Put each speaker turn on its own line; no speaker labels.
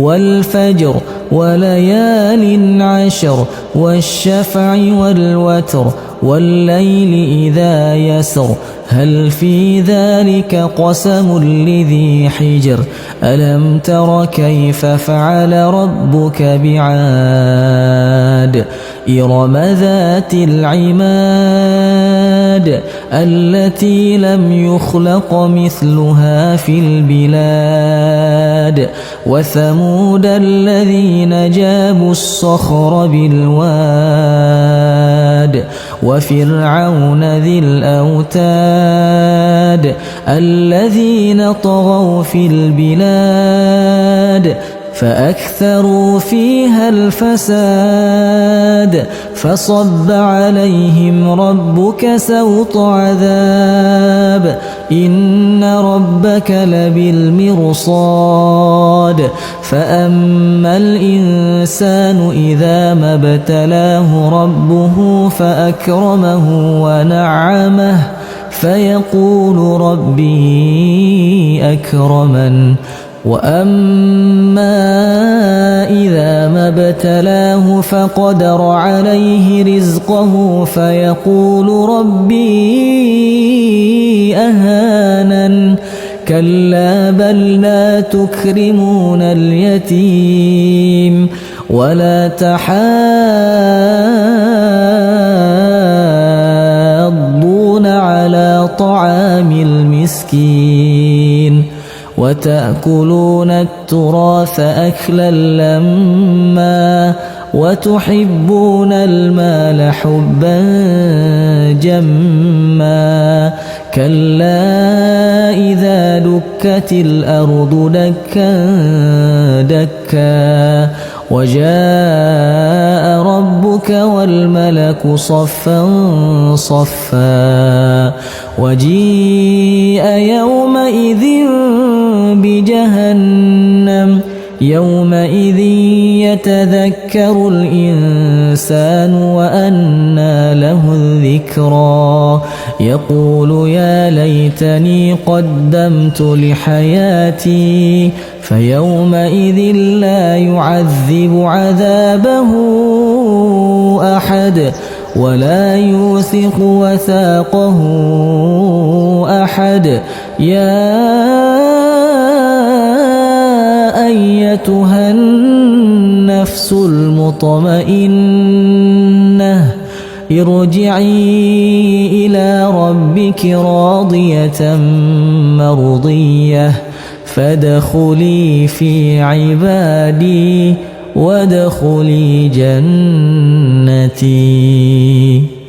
والفجر وليال عشر والشفع والوتر والليل إذا يسر هل في ذلك قسم لذي حجر ألم تر كيف فعل ربك بعاد إرم ذات العماد التي لم يخلق مثلها في البلاد وثمود الذين جابوا الصخر بالواد وفرعون ذي الأوتاد الذين طغوا في البلاد فأكثروا فيها الفساد فصب عليهم ربك سوط عذاب إن ربك لبالمرصاد فأما الإنسان إذا ما ابتلاه ربه فأكرمه ونعمه فيقول ربي أكرمن وأما إذا ما ابتلاه فقدر عليه رزقه فيقول ربي أهانن كلا بل لا تكرمون اليتيم ولا تحاضون على طعام المسكين وتأكلون التراث أكلا لما وتحبون المال حبا جما كلا إذا دكت الأرض دكا دكا وجاء ربك والملك صفا صفا وجيء يومئذ بجهنم يومئذ يتذكر الإنسان وأنى له الذكرى يقول يا ليتني قدمت لحياتي فيومئذ لا يعذب عذابه أحد ولا يوثق وثاقه أحد يا أيتها النفس المطمئنة ارجعي إلى ربك راضية مرضية فادخلي في عبادي وادخلي جنتي.